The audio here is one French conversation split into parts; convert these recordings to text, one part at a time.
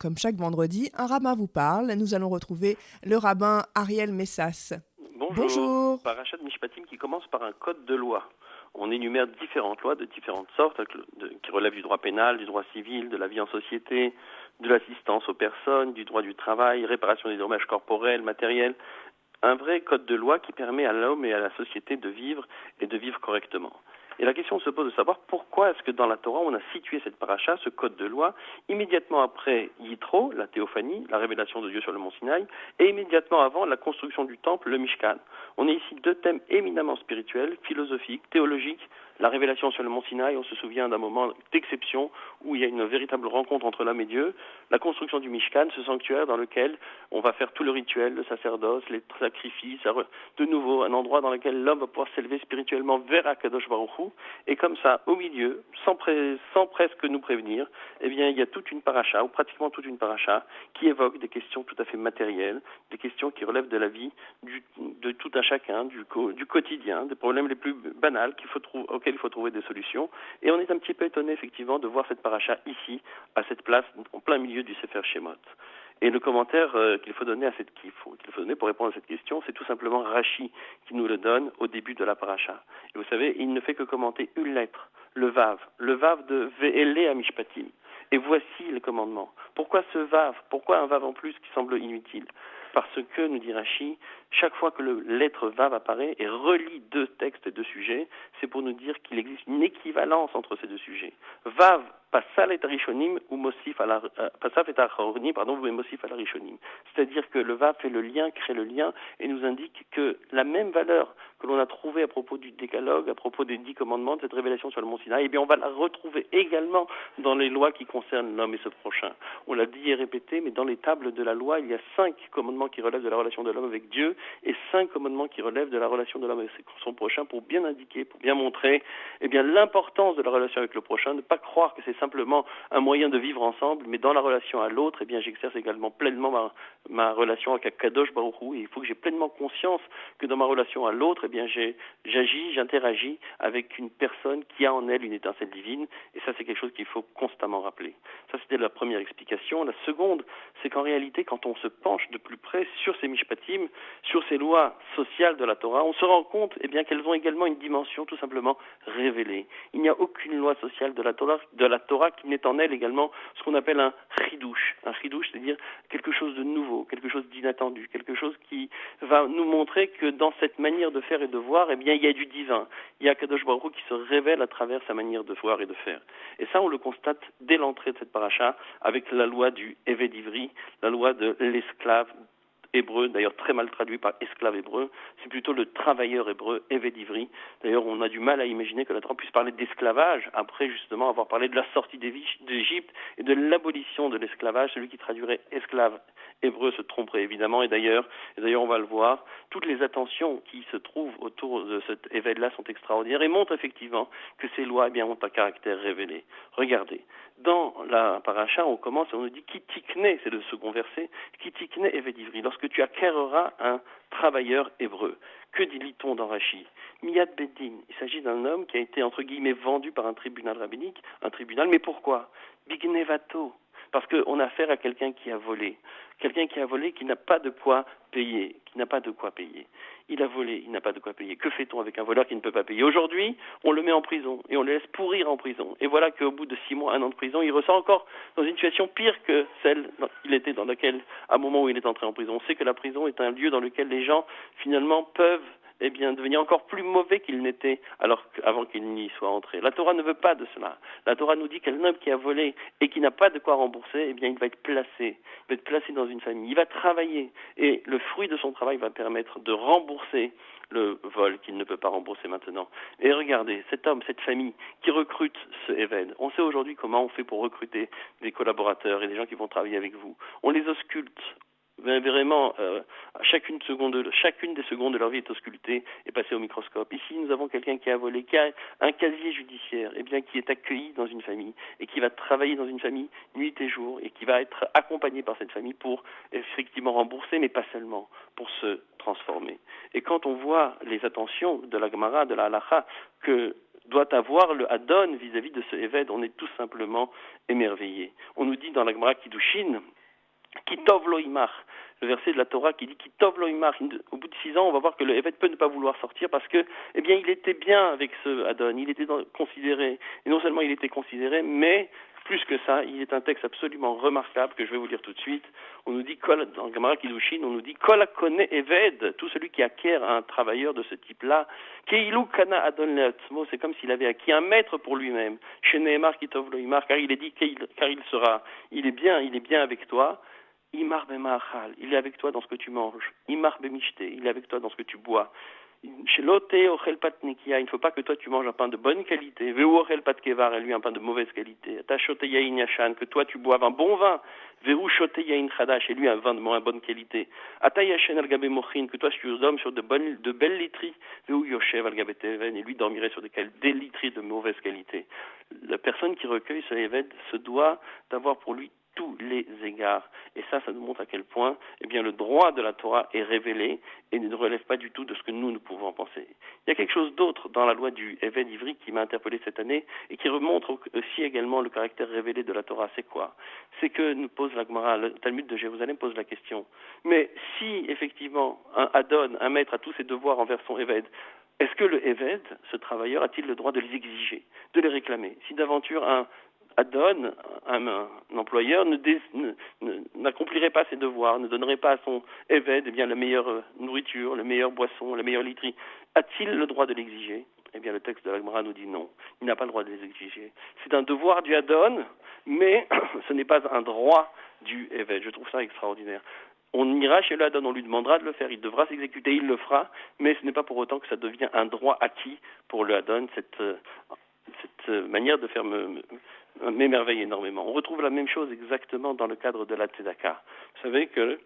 Comme chaque vendredi, un rabbin vous parle. Nous allons retrouver le rabbin Ariel Messas. Bonjour, Bonjour. Parashat Mishpatim qui commence par un code de loi. On énumère différentes lois de différentes sortes qui relèvent du droit pénal, du droit civil, de la vie en société, de l'assistance aux personnes, du droit du travail, réparation des dommages corporels, matériels. Un vrai code de loi qui permet à l'homme et à la société de vivre et de vivre correctement. Et la question se pose de savoir pourquoi est-ce que dans la Torah on a situé cette paracha, ce code de loi, immédiatement après Yitro, la théophanie, la révélation de Dieu sur le mont Sinaï, et immédiatement avant la construction du temple, le Mishkan. On a ici deux thèmes éminemment spirituels, philosophiques, théologiques. La révélation sur le mont Sinaï, on se souvient d'un moment d'exception où il y a une véritable rencontre entre l'homme et Dieu. La construction du Mishkan, ce sanctuaire dans lequel on va faire tout le rituel, le sacerdoce, les sacrifices, de nouveau un endroit dans lequel l'homme va pouvoir s'élever spirituellement vers Akadosh Baruch Hu. Et comme ça, au milieu, sans presque nous prévenir, eh bien, il y a toute une paracha, ou pratiquement toute une paracha, qui évoque des questions tout à fait matérielles, des questions qui relèvent de la vie de tout un chacun, du quotidien, des problèmes les plus banals auxquels il faut trouver des solutions. Et on est un petit peu étonné, effectivement, de voir cette paracha ici, à cette place, en plein milieu du Sefer Shemot. Et le commentaire qu'il faut donner pour répondre à cette question, c'est tout simplement Rashi qui nous le donne au début de la paracha. Et vous savez, il ne fait que commenter une lettre, le Vav de Ve'ele Amishpatim. Et voici le commandement. Pourquoi ce Vav? Pourquoi un Vav en plus qui semble inutile? Parce que, nous dit Rashi, chaque fois que le lettre Vav apparaît et relie deux textes et deux sujets, c'est pour nous dire qu'il existe une équivalence entre ces deux sujets. Vav, Pasal et Arishonim, ou Mosif Pasaf et Acharonim, ou Mosif à la Rishonim. C'est-à-dire que le Vav fait le lien, crée le lien, et nous indique que la même valeur que l'on a trouvée à propos du décalogue, à propos des 10 commandements, de cette révélation sur le mont Sinaï, eh bien on va la retrouver également dans les lois qui concernent l'homme et ce prochain. On l'a dit et répété, mais dans les tables de la loi, il y a 5 commandements qui relèvent de la relation de l'homme avec Dieu, et 5 commandements qui relèvent de la relation de l'homme avec son prochain, pour bien indiquer, pour bien montrer l'importance de la relation avec le prochain, ne pas croire que c'est simplement un moyen de vivre ensemble, mais dans la relation à l'autre, j'exerce également pleinement ma relation avec Kadosh Baruch Hu, et il faut que j'ai pleinement conscience que dans ma relation à l'autre, j'interagis avec une personne qui a en elle une étincelle divine, et ça c'est quelque chose qu'il faut constamment rappeler. Ça c'était la première explication. La seconde, c'est qu'en réalité, quand on se penche de plus près sur ces mishpatim, sur ces lois sociales de la Torah, on se rend compte qu'elles ont également une dimension tout simplement révélée. Il n'y a aucune loi sociale de la Torah qui n'est en elle également ce qu'on appelle un chidouche. Un chidouche, c'est-à-dire quelque chose de nouveau, quelque chose d'inattendu, quelque chose qui va nous montrer que dans cette manière de faire et de voir, il y a du divin. Il y a Kadosh Baruch Hu qui se révèle à travers sa manière de voir et de faire. Et ça, on le constate dès l'entrée de cette paracha avec la loi du Eved Ivri, la loi de l'esclave hébreu, d'ailleurs très mal traduit par esclave hébreu, c'est plutôt le travailleur hébreu, Eved Ivri. D'ailleurs, on a du mal à imaginer que la Torah puisse parler d'esclavage après justement avoir parlé de la sortie d'Égypte et de l'abolition de l'esclavage. Celui qui traduirait esclave hébreu se tromperait évidemment, et d'ailleurs on va le voir, toutes les attentions qui se trouvent autour de cet Eved-là sont extraordinaires et montrent effectivement que ces lois ont un caractère révélé. Regardez, dans la paracha, on nous dit qui tikne, c'est le second verset, qui tikne Eved Ivri, lorsque tu acquerras un travailleur hébreu. Que dit-on dans Rashi? Miyad Beddin, il s'agit d'un homme qui a été entre guillemets vendu par un tribunal rabbinique, mais pourquoi? Bignevato, parce qu'on a affaire à quelqu'un qui a volé, qui n'a pas de quoi payer, Il a volé, il n'a pas de quoi payer. Que fait-on avec un voleur qui ne peut pas payer? Aujourd'hui, on le met en prison et on le laisse pourrir en prison. Et voilà qu'au bout de 6 mois, 1 an de prison, il ressort encore dans une situation pire que celle qu'il était dans laquelle, à un moment où il est entré en prison. On sait que la prison est un lieu dans lequel les gens, finalement, peuvent devenir encore plus mauvais qu'il n'était avant qu'il n'y soit entré. La Torah ne veut pas de cela. La Torah nous dit qu'un homme qui a volé et qui n'a pas de quoi rembourser, il va être placé. Il va être placé dans une famille. Il va travailler et le fruit de son travail va permettre de rembourser le vol qu'il ne peut pas rembourser maintenant. Et regardez, cet homme, cette famille qui recrute ce Eved. On sait aujourd'hui comment on fait pour recruter des collaborateurs et des gens qui vont travailler avec vous. On les ausculte. Vraiment, chacune des secondes de leur vie est auscultée et passée au microscope. Ici, nous avons quelqu'un qui a volé, qui a un casier judiciaire, qui est accueilli dans une famille et qui va travailler dans une famille nuit et jour et qui va être accompagné par cette famille pour effectivement rembourser, mais pas seulement, pour se transformer. Et quand on voit les attentions de la Gemara, de la Halacha, que doit avoir le Adon vis-à-vis de ce Eved. On est tout simplement émerveillé. On nous dit dans la Gemara Kiddushin, Kitov lo imach, le verset de la Torah qui dit Kitov lo imach. Au bout de 6 ans, on va voir que le Eved peut ne pas vouloir sortir parce que, eh bien, il était bien avec ce Adon, il était considéré, et non seulement il était considéré, mais plus que ça, il est un texte absolument remarquable que je vais vous lire tout de suite. On nous dit, dans Gemara Kiddushin, on nous dit, Kol hakone Eved, tout celui qui acquiert un travailleur de ce type-là, Keilu kana Adon leatzmo, c'est comme s'il avait acquis un maître pour lui-même. Chez Nehemar Kitov lo imach, car il est dit car il est bien avec toi. Imar b'ma'achal, il est avec toi dans ce que tu manges. Imar b'mishte, il est avec toi dans ce que tu bois. Shelote ochel pat nekia, il ne faut pas que toi tu manges un pain de bonne qualité. Veu ochel pat kevar, et lui un pain de mauvaise qualité. Ta shote yain yashan, que toi tu boives un bon vin. Veu shote yain chadash, et lui un vin de moins bonne qualité. Ata yashen al gabe mochin, que toi tu dormes sur de belles literies. Veu yoshev al gabe teven, et lui dormirait sur des literies de mauvaise qualité. La personne qui recueille ce éved se doit d'avoir pour lui tous les égards. Et ça nous montre à quel point eh bien, le droit de la Torah est révélé et ne relève pas du tout de ce que nous pouvons penser. Il y a quelque chose d'autre dans la loi du Eved Ivri qui m'a interpellé cette année et qui remontre aussi également le caractère révélé de la Torah. C'est quoi? C'est que nous pose la Gemara, le Talmud de Jérusalem pose la question. Mais si effectivement un Adon, un maître, a tous ses devoirs envers son Eved, est-ce que le Eved, ce travailleur, a-t-il le droit de les exiger, de les réclamer? Si d'aventure un Adon, un employeur, n'accomplirait pas ses devoirs, ne donnerait pas à son Eved eh bien, la meilleure nourriture, la meilleure boisson, la meilleure literie, a-t-il le droit de l'exiger? Eh bien, le texte de la Gemara nous dit non. Il n'a pas le droit de les exiger. C'est un devoir du Adon, mais ce n'est pas un droit du Eved. Je trouve ça extraordinaire. On ira chez l'Adon, on lui demandera de le faire, il devra s'exécuter, il le fera, mais ce n'est pas pour autant que ça devient un droit acquis pour le Adon, cette manière de faire m'émerveille énormément. On retrouve la même chose exactement dans le cadre de la Tzedaka. Vous savez que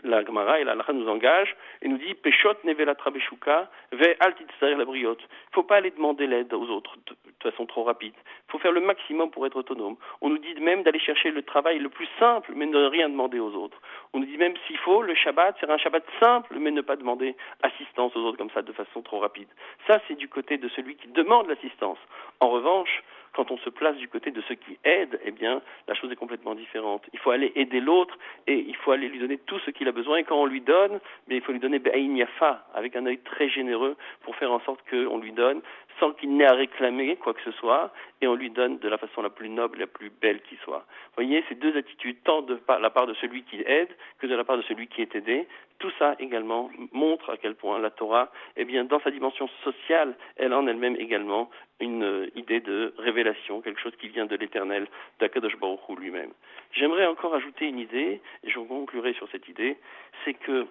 la Gemara et la Halakha nous engagent et nous dit Peshot nevelatra beshuka ve al titzarer la briote. Il ne faut pas aller demander l'aide aux autres de façon trop rapide. Il faut faire le maximum pour être autonome. On nous dit même d'aller chercher le travail le plus simple, mais ne rien demander aux autres. On nous dit même s'il faut, le Shabbat, faire un Shabbat simple, mais ne pas demander assistance aux autres comme ça de façon trop rapide. Ça, c'est du côté de celui qui demande l'assistance. En revanche, quand on se place du côté de ceux qui aident, eh bien, la chose est complètement différente. Il faut aller aider l'autre et il faut aller lui donner tout ce qu'il a besoin. Et quand on lui donne, mais il faut lui donner be'ayin yafa, avec un œil très généreux pour faire en sorte qu'on lui donne sans qu'il n'ait à réclamer quoi que ce soit et on lui donne de la façon la plus noble, la plus belle qui soit. Vous voyez, ces deux attitudes, tant de la part de celui qui aide que de la part de celui qui est aidé, tout ça également montre à quel point la Torah, eh bien, dans sa dimension sociale, elle en elle-même également une idée de révélation, quelque chose qui vient de l'éternel, d'Akadosh Baruch Hu lui-même. J'aimerais encore ajouter une idée, et je conclurai sur cette idée, c'est que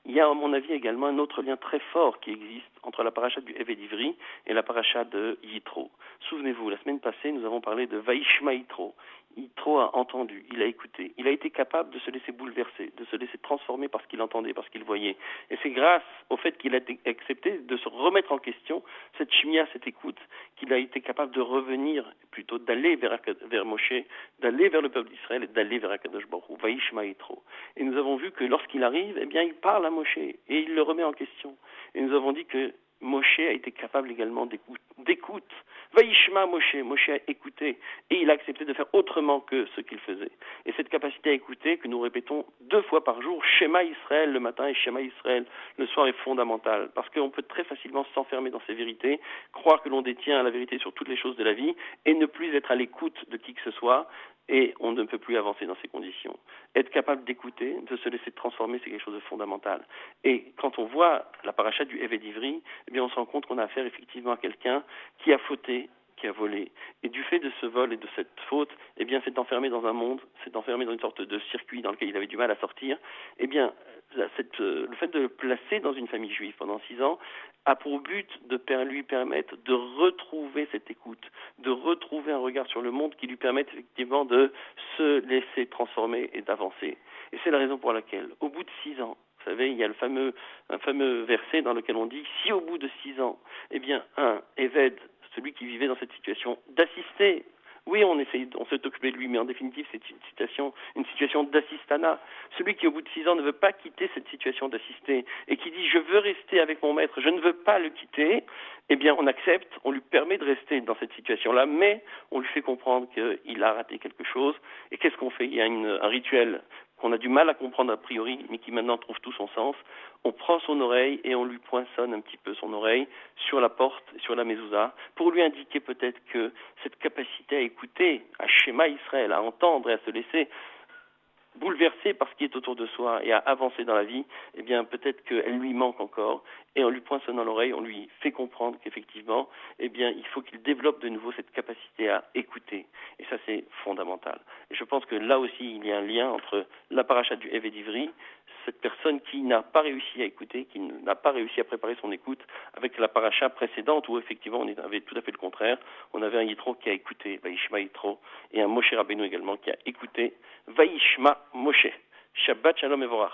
il y a, à mon avis, également un autre lien très fort qui existe entre la paracha du Eved Ivri et la paracha de Yitro. Souvenez-vous, la semaine passée, nous avons parlé de Vaishma Yitro. Yitro a entendu, il a écouté, il a été capable de se laisser bouleverser, de se laisser transformer par ce qu'il entendait, par ce qu'il voyait. Et c'est grâce au fait qu'il a accepté de se remettre en question, cette shmia, cette écoute, qu'il a été capable de revenir, plutôt d'aller vers Moshe, d'aller vers le peuple d'Israël et d'aller vers Akadosh Baruch Hu, Vaishma Yitro. Et nous avons vu que lorsqu'il arrive, eh bien, il parle à Moshe et il le remet en question. Et nous avons dit que Moshe a été capable également d'écoute. Vaishma Moshe, Moshe a écouté et il a accepté de faire autrement que ce qu'il faisait. Et cette capacité à écouter, que nous répétons 2 fois par jour, Shema Israël le matin et Shema Israël le soir, est fondamentale. Parce qu'on peut très facilement s'enfermer dans ces vérités, croire que l'on détient la vérité sur toutes les choses de la vie et ne plus être à l'écoute de qui que ce soit. Et on ne peut plus avancer dans ces conditions. Être capable d'écouter, de se laisser transformer, c'est quelque chose de fondamental. Et quand on voit la paracha du Eved Ivri, eh bien on se rend compte qu'on a affaire effectivement à quelqu'un qui a fauté, qui a volé. Et du fait de ce vol et de cette faute, eh bien s'est enfermé dans un monde, s'est enfermé dans une sorte de circuit dans lequel il avait du mal à sortir. Eh bien, le fait de le placer dans une famille juive pendant 6 ans a pour but de lui permettre de retrouver cette écoute, de retrouver un regard sur le monde qui lui permette effectivement de se laisser transformer et d'avancer. Et c'est la raison pour laquelle, au bout de 6 ans, vous savez, il y a un fameux verset dans lequel on dit « Si au bout de 6 ans, eh bien, un Eved, celui qui vivait dans cette situation, d'assister, oui, on on s'est occupé de lui, mais en définitive, c'est une situation d'assistanat. Celui qui, au bout de 6 ans, ne veut pas quitter cette situation d'assisté et qui dit « je veux rester avec mon maître, je ne veux pas le quitter », eh bien, on accepte, on lui permet de rester dans cette situation-là, mais on lui fait comprendre qu'il a raté quelque chose. Et qu'est-ce qu'on fait? Il y a un rituel qu'on a du mal à comprendre a priori, mais qui maintenant trouve tout son sens. On prend son oreille et on lui poinçonne un petit peu son oreille sur la porte, sur la mezouza, pour lui indiquer peut-être que cette capacité à écouter, à Shema Israël, à entendre et à se laisser bouleversé par ce qui est autour de soi et à avancer dans la vie, eh bien peut-être qu'elle lui manque encore, et en lui poinçonnant l'oreille, on lui fait comprendre qu'effectivement, eh bien il faut qu'il développe de nouveau cette capacité à écouter, et ça c'est fondamental. Et je pense que là aussi il y a un lien entre la paracha du Eved Ivri, cette personne qui n'a pas réussi à écouter, qui n'a pas réussi à préparer son écoute, avec la paracha précédente où effectivement on avait tout à fait le contraire, on avait un Yitro qui a écouté, Vaishma Yitro, et un Moshe Rabbeinu également qui a écouté, Vaishma Moshe. Shabbat Shalom Evorach.